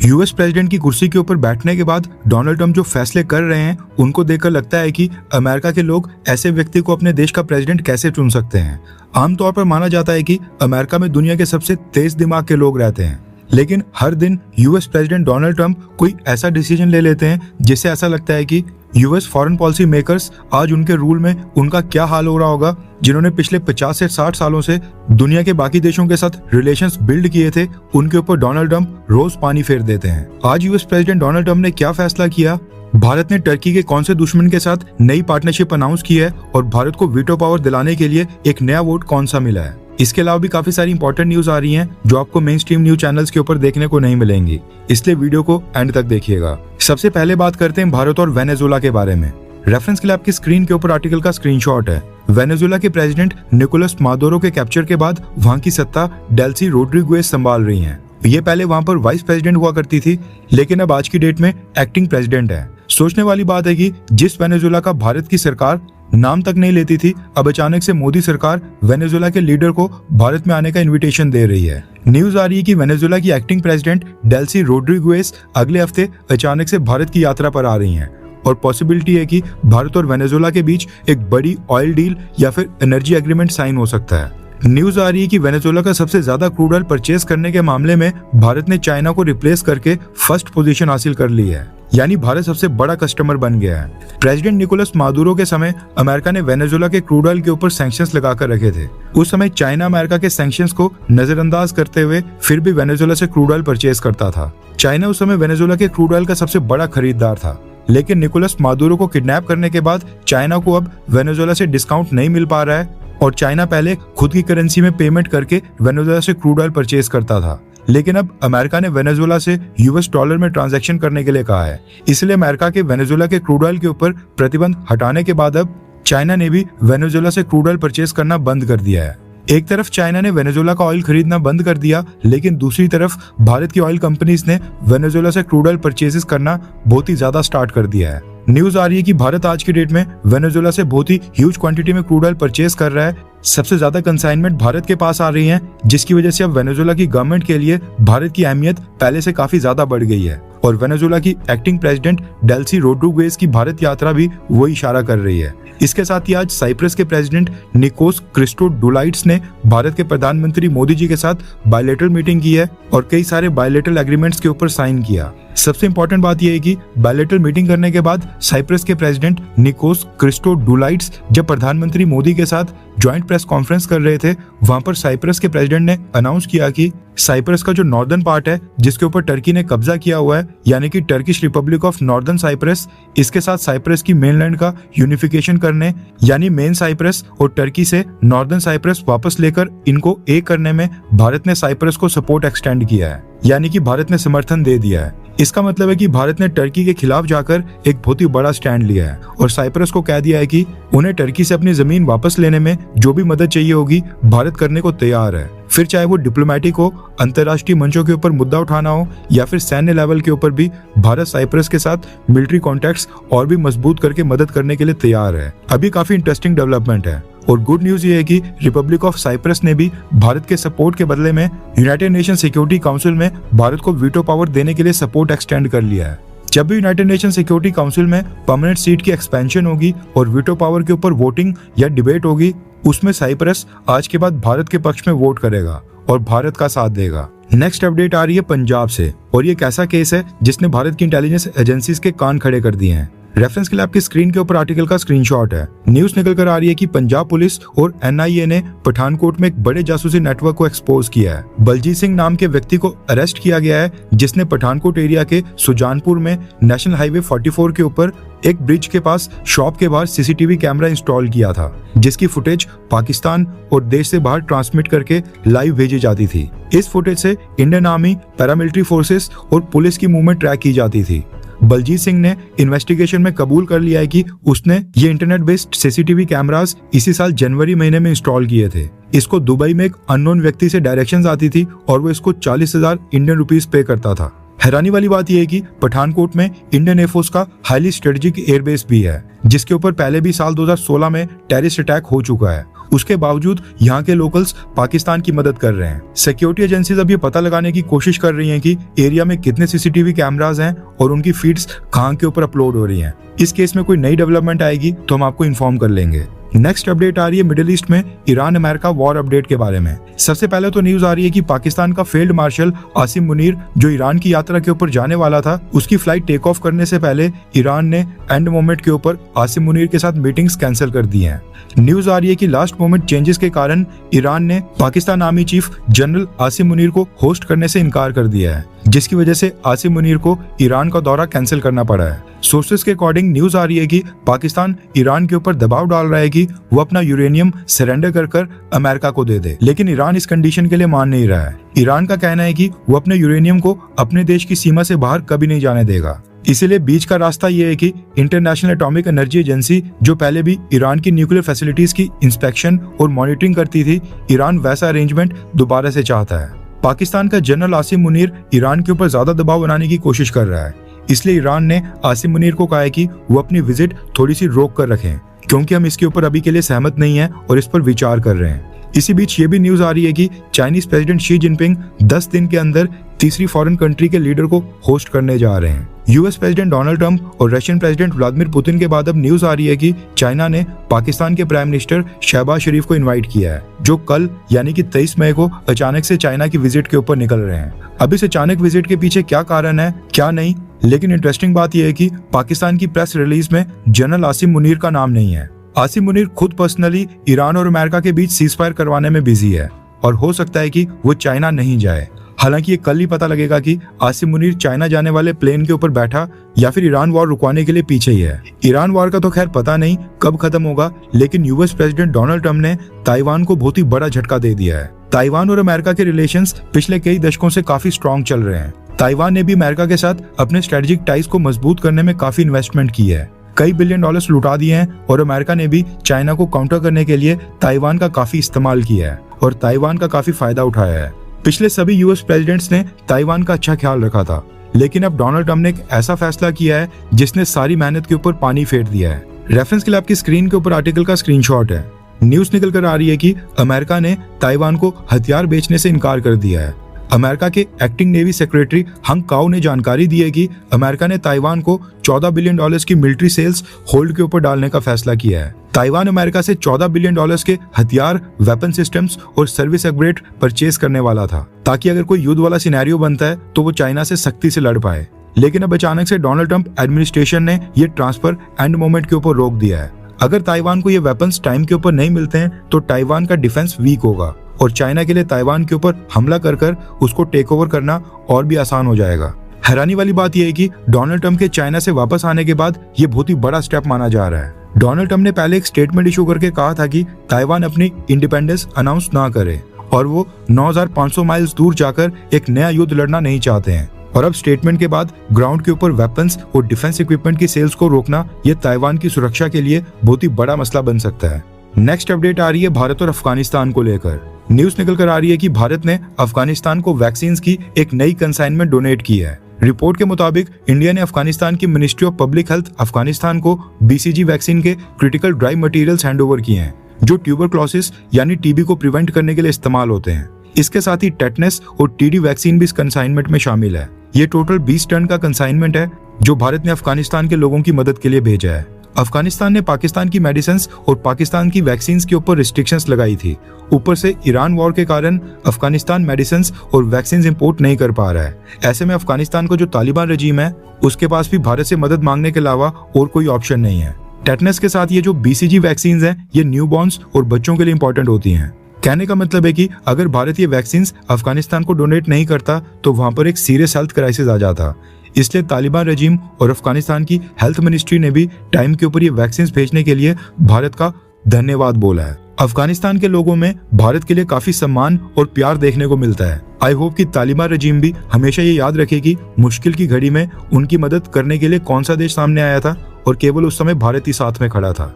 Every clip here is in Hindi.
यूएस प्रेसिडेंट की कुर्सी के ऊपर बैठने के बाद डोनाल्ड ट्रंप जो फैसले कर रहे हैं उनको देखकर लगता है कि अमेरिका के लोग ऐसे व्यक्ति को अपने देश का प्रेसिडेंट कैसे चुन सकते हैं। आमतौर पर माना जाता है कि अमेरिका में दुनिया के सबसे तेज दिमाग के लोग रहते हैं, लेकिन हर दिन यूएस प्रेसिडेंट डोनाल्ड ट्रंप कोई ऐसा डिसीजन ले लेते हैं जिससे ऐसा लगता है कि यूएस फॉरेन पॉलिसी मेकर्स आज उनके रूल में उनका क्या हाल हो रहा होगा, जिन्होंने पिछले 50 से 60 सालों से दुनिया के बाकी देशों के साथ रिलेशंस बिल्ड किए थे, उनके ऊपर डोनाल्ड ट्रंप रोज पानी फेर देते हैं। आज यूएस प्रेसिडेंट डोनाल्ड ट्रंप ने क्या फैसला किया, भारत ने टर्की के कौन से दुश्मन के साथ नई पार्टनरशिप अनाउंस की है और भारत को वीटो पावर दिलाने के लिए एक नया वोट कौन सा मिला है। इसके अलावा भी काफी सारी इंपॉर्टेंट न्यूज आ रही हैं जो आपको मेन स्ट्रीम न्यूज चैनल्स के ऊपर देखने को नहीं मिलेंगी, इसलिए वीडियो को एंड तक देखिएगा। सबसे पहले बात करते हैं भारत और वेनेजुएला के बारे में। रेफरेंस के लिए आपकी स्क्रीन के ऊपर आर्टिकल का स्क्रीनशॉट है। वेनेजुएला के प्रेसिडेंट निकोलस मादुरो के कैप्चर के बाद वहां की सत्ता डेल्सी रोड्रिगुएज संभाल रही हैं। ये पहले वहां पर वाइस प्रेसिडेंट हुआ करती थी, लेकिन अब आज की डेट में एक्टिंग प्रेसिडेंट है। सोचने वाली बात है कि जिस वेनेजुएला का भारत की सरकार नाम तक नहीं लेती थी, अब अचानक से मोदी सरकार वेनेजुएला के लीडर को भारत में आने का इनविटेशन दे रही है। न्यूज आ रही है कि वेनेजुएला की एक्टिंग प्रेसिडेंट डेल्सी रोड्रिगुएज अगले हफ्ते अचानक से भारत की यात्रा पर आ रही हैं और पॉसिबिलिटी है कि भारत और वेनेजुएला के बीच एक बड़ी ऑयल डील या फिर एनर्जी एग्रीमेंट साइन हो सकता है। न्यूज आ रही है कि वेनेजुएला का सबसे ज्यादा क्रूड ऑयल परचेज करने के मामले में भारत ने चाइना को रिप्लेस करके फर्स्ट पोजीशन हासिल कर ली है, यानी भारत सबसे बड़ा कस्टमर बन गया है। प्रेसिडेंट निकोलस मादुरो के समय अमेरिका ने वेनेजुएला के क्रूड ऑयल के ऊपर सैंक्शंस लगाकर रखे थे। उस समय चाइना अमेरिका के सैंक्शंस को नजरअंदाज करते हुए फिर भी वेनेजुएला से क्रूड ऑयल परचेज करता था। चाइना उस समय वेनेजुएला के क्रूड ऑयल का सबसे बड़ा खरीदार था, लेकिन निकोलस मादुरो को किडनैप करने के बाद चाइना को अब वेनेजुएला से डिस्काउंट नहीं मिल पा रहा है और चाइना पहले खुद की करेंसी में पेमेंट करके वेनेजुएला से क्रूड ऑयल परचेज करता था, लेकिन अब अमेरिका ने वेनेजुएला से यूएस डॉलर में ट्रांजैक्शन करने के लिए कहा है। इसलिए अमेरिका के वेनेजुएला के क्रूड ऑयल के ऊपर प्रतिबंध हटाने के बाद अब चाइना ने भी वेनेजुएला से क्रूड ऑयल परचेज करना बंद कर दिया है। एक तरफ चाइना ने वेनेजुएला का ऑयल खरीदना बंद कर दिया, लेकिन दूसरी तरफ भारत की ऑयल कंपनीज ने वेनेजुएला से क्रूड ऑयल परचेजेस करना बहुत ही ज्यादा स्टार्ट कर दिया है। न्यूज आ रही है कि भारत आज की डेट में वेनेजुएला से बहुत ही ह्यूज क्वांटिटी में क्रूड ऑयल परचेज कर रहा है। सबसे ज्यादा कंसाइनमेंट भारत के पास आ रही हैं, जिसकी वजह से अब वेनेजुएला की गवर्नमेंट के लिए भारत की अहमियत पहले से काफी ज्यादा बढ़ गई है और वेनेजुएला की एक्टिंग प्रेसिडेंट डेल्सी रोड्रिगुएज की भारत यात्रा भी वही इशारा कर रही है। इसके साथ ही आज साइप्रस के प्रेसिडेंट निकोस क्रिस्टोडुलाइड्स ने भारत के प्रधानमंत्री मोदी जी के साथ बायलैटरल मीटिंग की है और कई सारे बायलैटरल एग्रीमेंट्स के ऊपर साइन किया। सबसे इंपॉर्टेंट बात यह है कि बायलैटरल मीटिंग करने के बाद साइप्रस के प्रेसिडेंट निकोस क्रिस्टोडुलाइड्स जब प्रधानमंत्री मोदी के साथ ज्वाइंट प्रेस कॉन्फ्रेंस कर रहे थे, वहां पर साइप्रस के प्रेसिडेंट ने अनाउंस किया कि साइप्रस का जो नॉर्दर्न पार्ट है जिसके ऊपर टर्की ने कब्जा किया हुआ है, यानी कि Turkish Republic of Northern Cyprus, इसके साथ साइप्रस की मेनलैंड का यूनिफिकेशन करने, यानी मेन साइप्रस और टर्की से नॉर्दर्न साइप्रस वापस लेकर इनको एक करने में भारत ने साइप्रस को सपोर्ट एक्सटेंड किया है, यानी कि भारत ने समर्थन दे दिया है। इसका मतलब है कि भारत ने टर्की के खिलाफ जाकर एक बहुत ही बड़ा स्टैंड लिया है और साइप्रस को कह दिया है कि उन्हें टर्की से अपनी जमीन वापस लेने में जो भी मदद चाहिए होगी भारत करने को तैयार है, फिर चाहे वो डिप्लोमेटिक हो, अंतर्राष्ट्रीय मंचों के ऊपर मुद्दा उठाना हो या फिर सैन्य लेवल के ऊपर भी भारत साइप्रस के साथ मिलिट्री कॉन्टैक्ट्स और भी मजबूत करके मदद करने के लिए तैयार है। अभी काफी इंटरेस्टिंग डेवलपमेंट है और गुड न्यूज ये है कि रिपब्लिक ऑफ साइप्रस ने भी भारत के सपोर्ट के बदले में यूनाइटेड नेशन सिक्योरिटी काउंसिल में भारत को वीटो पावर देने के लिए सपोर्ट एक्सटेंड कर लिया है। जब भी यूनाइटेड नेशन सिक्योरिटी काउंसिल में परमानेंट सीट की एक्सपेंशन होगी और वीटो पावर के ऊपर वोटिंग या डिबेट होगी, उसमें साइप्रस आज के बाद भारत के पक्ष में वोट करेगा और भारत का साथ देगा। नेक्स्ट अपडेट आ रही है पंजाब से और ये एक ऐसा केस है जिसने भारत की इंटेलिजेंस एजेंसीज के कान खड़े कर दिए हैं। रेफरेंस के लिए आपकी स्क्रीन के ऊपर आर्टिकल का स्क्रीनशॉट है। न्यूज निकल कर आ रही है कि पंजाब पुलिस और एनआईए ने पठानकोट में एक बड़े जासूसी नेटवर्क को एक्सपोज किया है। बलजीत सिंह नाम के व्यक्ति को अरेस्ट किया गया है, जिसने पठानकोट एरिया के सुजानपुर में नेशनल हाईवे 44 के ऊपर एक ब्रिज के पास शॉप के बाहर सीसीटीवी कैमरा इंस्टॉल किया था, जिसकी फुटेज पाकिस्तान और देश से बाहर ट्रांसमिट करके लाइव भेजी जाती थी। इस फुटेज से इंडियन आर्मी, पैरामिलिट्री फोर्सेस और पुलिस की मूवमेंट ट्रैक की जाती थी। बलजीत सिंह ने इन्वेस्टिगेशन में कबूल कर लिया है कि उसने ये इंटरनेट बेस्ड सीसीटीवी कैमरास इसी साल जनवरी महीने में इंस्टॉल किए थे। इसको दुबई में एक अननोन व्यक्ति से डायरेक्शंस आती थी और वो इसको 40,000 इंडियन रुपीस पे करता था। हैरानी वाली बात यह है कि पठानकोट में इंडियन एयरफोर्स का हाईली स्ट्रेटेजिक एयरबेस भी है, जिसके ऊपर पहले भी साल 2016 में टेररिस्ट अटैक हो चुका है। उसके बावजूद यहाँ के लोकल्स पाकिस्तान की मदद कर रहे हैं। सिक्योरिटी एजेंसीज अब ये पता लगाने की कोशिश कर रही हैं कि एरिया में कितने सीसीटीवी कैमरास हैं और उनकी फीड्स कहाँ के ऊपर अपलोड हो रही हैं। इस केस में कोई नई डेवलपमेंट आएगी तो हम आपको इन्फॉर्म कर लेंगे। नेक्स्ट अपडेट आ रही है मिडिल ईस्ट में ईरान अमेरिका वॉर अपडेट के बारे में। सबसे पहले तो न्यूज आ रही है कि पाकिस्तान का फील्ड मार्शल आसिम मुनीर जो ईरान की यात्रा के ऊपर जाने वाला था, उसकी फ्लाइट टेक ऑफ करने से पहले ईरान ने एंड मोमेंट के ऊपर आसिम मुनीर के साथ मीटिंग्स कैंसिल कर दी हैं। न्यूज आ रही है कि लास्ट मोमेंट चेंजेस के कारण ईरान ने Pakistan army chief general Asim Munir को होस्ट करने से इनकार कर दिया है, जिसकी वजह से आसिम मुनीर को ईरान का दौरा कैंसिल करना पड़ा है। सोर्सेस के अकॉर्डिंग न्यूज आ रही है कि पाकिस्तान ईरान के ऊपर दबाव डाल रहा है कि वो अपना यूरेनियम सरेंडर कर अमेरिका को दे दे, लेकिन ईरान इस कंडीशन के लिए मान नहीं रहा है। ईरान का कहना है कि वो अपने यूरेनियम को अपने देश की सीमा से बाहर कभी नहीं जाने देगा। इसीलिए बीच का रास्ता ये है कि इंटरनेशनल एटॉमिक एनर्जी एजेंसी, जो पहले भी ईरान की न्यूक्लियर फैसिलिटीज की इंस्पेक्शन और मॉनिटरिंग करती थी, ईरान वैसा अरेंजमेंट दोबारा से चाहता है। पाकिस्तान का जनरल आसिम मुनीर ईरान के ऊपर ज्यादा दबाव बनाने की कोशिश कर रहा है, इसलिए ईरान ने आसिम मुनीर को कहा है कि वो अपनी विजिट थोड़ी सी रोक कर रखें, क्योंकि हम इसके ऊपर अभी के लिए सहमत नहीं है और इस पर विचार कर रहे हैं। इसी बीच ये भी न्यूज आ रही है कि चाइनीज प्रेसिडेंट शी जिनपिंग 10 दिन के अंदर तीसरी फॉरेन कंट्री के लीडर को होस्ट करने जा रहे हैं। यूएस प्रेसिडेंट डोनाल्ड ट्रंप और रशियन प्रेसिडेंट व्लादिमीर पुतिन के बाद अब न्यूज आ रही है कि चाइना ने पाकिस्तान के प्राइम मिनिस्टर शहबाज शरीफ को इनवाइट किया है, जो कल यानी कि 23 मई को अचानक से चाइना की विजिट के ऊपर निकल रहे हैं। अब इस अचानक विजिट के पीछे क्या कारण है क्या नहीं, लेकिन इंटरेस्टिंग बात यह है कि पाकिस्तान की प्रेस रिलीज में जनरल आसिम मुनीर का नाम नहीं है। आसिम मुनीर खुद पर्सनली ईरान और अमेरिका के बीच सीजफायर करवाने में बिजी है और हो सकता है कि वो चाइना नहीं जाए। हालांकि ये कल ही पता लगेगा कि आसिम मुनीर चाइना जाने वाले प्लेन के ऊपर बैठा या फिर ईरान वॉर रुकवाने के लिए पीछे ही है। ईरान वॉर का तो खैर पता नहीं कब खत्म होगा, लेकिन यूएस प्रेसिडेंट डोनाल्ड ट्रंप ने ताइवान को बहुत ही बड़ा झटका दे दिया है। ताइवान और अमेरिका के रिलेशंस पिछले कई दशकों से काफी स्ट्रॉन्ग चल रहे हैं। ताइवान ने भी अमेरिका के साथ अपने स्ट्रेटेजिक टाइज को मजबूत करने में काफी इन्वेस्टमेंट की है, कई बिलियन डॉलर्स लुटा दिए हैं और अमेरिका ने भी चाइना को काउंटर करने के लिए ताइवान का काफी इस्तेमाल किया है और ताइवान का काफी फायदा उठाया है। पिछले सभी यूएस प्रेसिडेंट्स ने ताइवान का अच्छा ख्याल रखा था, लेकिन अब डोनाल्ड ट्रंप ने एक ऐसा फैसला किया है जिसने सारी मेहनत के ऊपर पानी फेर दिया है। रेफरेंस के लिए आपकी स्क्रीन के ऊपर आर्टिकल का स्क्रीनशॉट है। न्यूज निकल कर आ रही है कि अमेरिका ने ताइवान को हथियार बेचने से इनकार कर दिया है। अमेरिका के एक्टिंग नेवी सेक्रेटरी हंग काओ ने जानकारी दी है कि अमेरिका ने ताइवान को $14 बिलियन की मिलिट्री सेल्स होल्ड के ऊपर डालने का फैसला किया है। ताइवान अमेरिका से $14 बिलियन के हथियार, वेपन सिस्टम्स और सर्विस अपग्रेड परचेज करने वाला था, ताकि अगर कोई युद्ध वाला सिनेरियो बनता है तो वो चाइना से सख्ती से लड़ पाए। लेकिन अब अचानक से डोनाल्ड ट्रंप एडमिनिस्ट्रेशन ने ये ट्रांसफर एंड मोमेंट के ऊपर रोक दिया है। अगर ताइवान को ये वेपन्स टाइम के ऊपर नहीं मिलते हैं तो ताइवान का डिफेंस वीक होगा और चाइना के लिए ताइवान के ऊपर हमला कर उसको टेक ओवर करना और भी आसान हो जाएगा। हैरानी वाली बात यह है कि डोनाल्ड ट्रंप के चाइना से वापस आने के बाद ये बहुत ही बड़ा स्टेप माना जा रहा है। डोनाल्ड ट्रंप ने पहले एक स्टेटमेंट इशू करके कहा था कि ताइवान अपनी इंडिपेंडेंस अनाउंस ना करे और वो 9,500 माइल्स दूर जाकर एक नया युद्ध लड़ना नहीं चाहते हैं। और अब स्टेटमेंट के बाद ग्राउंड के ऊपर वेपन्स और डिफेंस इक्विपमेंट की सेल्स को रोकना ये ताइवान की सुरक्षा के लिए बहुत ही बड़ा मसला बन सकता है। नेक्स्ट अपडेट आ रही है भारत और अफगानिस्तान को लेकर। न्यूज निकल कर आ रही है कि भारत ने अफगानिस्तान को वैक्सीन की एक नई कंसाइनमेंट डोनेट की है। रिपोर्ट के मुताबिक इंडिया ने अफगानिस्तान की ministry of public health Afghanistan को BCG वैक्सीन के क्रिटिकल ड्राई मटेरियल्स हैंडओवर किए हैं, जो ट्यूबरक्लोसिस यानी टीबी को प्रिवेंट करने के लिए इस्तेमाल होते हैं। इसके साथ ही टेटनस और TD वैक्सीन भी इस कंसाइनमेंट में शामिल है। ये टोटल 20 टन का कंसाइनमेंट है जो भारत ने अफगानिस्तान के लोगों की मदद के लिए भेजा है। अफगानिस्तान ने पाकिस्तान की मेडिसिन और पाकिस्तान की वैक्सीन के ऊपर रिस्ट्रिक्शंस लगाई थी। ऊपर से ईरान वॉर के कारण अफगानिस्तान मेडिसिन और वैक्सीन इंपोर्ट नहीं कर पा रहा है। ऐसे में अफगानिस्तान को जो तालिबान रजीम है उसके पास भी भारत से मदद मांगने के अलावा और कोई ऑप्शन नहीं है। टेटनस के साथ ये जो BCG वैक्सीन है ये न्यूबॉर्न्स और बच्चों के लिए इंपॉर्टेंट होती हैं। कहने का मतलब है कि अगर भारत ये वैक्सीन अफगानिस्तान को डोनेट नहीं करता तो वहां पर एक सीरियस हेल्थ क्राइसिस आ जाता। इसलिए तालिबान रजीम और अफगानिस्तान की हेल्थ मिनिस्ट्री ने भी टाइम के ऊपर ये वैक्सीन भेजने के लिए भारत का धन्यवाद बोला है। अफगानिस्तान के लोगों में भारत के लिए काफी सम्मान और प्यार देखने को मिलता है। आई होप कि तालिबान रजीम भी हमेशा ये याद रखे कि मुश्किल की घड़ी में उनकी मदद करने के लिए कौन सा देश सामने आया था और केवल उस समय भारत ही साथ में खड़ा था।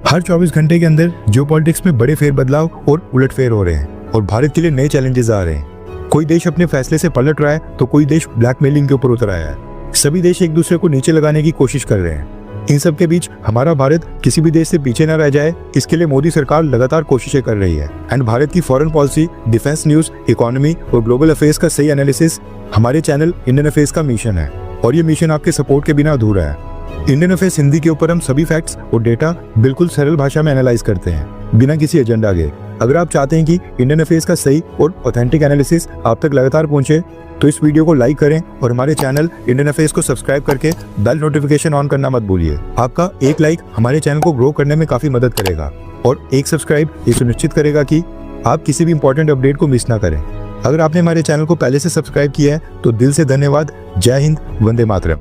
हर 24 घंटे के अंदर जियोपॉलिटिक्स में बड़े फेरबदलाव और उलटफेर हो रहे हैं और भारत के लिए नए चैलेंजेस आ रहे हैं। कोई देश अपने फैसले से पलट रहा है तो कोई देश ब्लैकमेलिंग के ऊपर उतर आया है। सभी देश एक दूसरे को नीचे लगाने की कोशिश कर रहे हैं। इन सब के बीच हमारा भारत किसी भी देश से पीछे न रह जाए, इसके लिए मोदी सरकार लगातार कोशिशें कर रही है। एंड भारत की foreign policy, defence news, economy और ग्लोबल अफेयर्स का सही एनालिसिस हमारे चैनल इंडियन अफेयर्स का मिशन है, और ये मिशन आपके सपोर्ट के बिना अधूरा है। इंडियन अफेयर्स हिंदी के ऊपर हम सभी फैक्ट्स और डेटा बिल्कुल सरल भाषा में एनालाइज करते हैं, बिना किसी एजेंडा के। अगर आप चाहते हैं कि इंडियन अफेयर्स का सही और ऑथेंटिक एनालिसिस आप तक लगातार पहुंचे, तो इस वीडियो को लाइक करें और हमारे चैनल इंडियन अफेयर्स को सब्सक्राइब करके बेल नोटिफिकेशन ऑन करना मत भूलिए। आपका एक लाइक हमारे चैनल को ग्रो करने में काफी मदद करेगा, और एक सब्सक्राइब ये सुनिश्चित करेगा कि आप किसी भी इंपॉर्टेंट अपडेट को मिस ना करें। अगर आपने हमारे चैनल को पहले से सब्सक्राइब किया है तो दिल से धन्यवाद। जय हिंद, वंदे मातरम।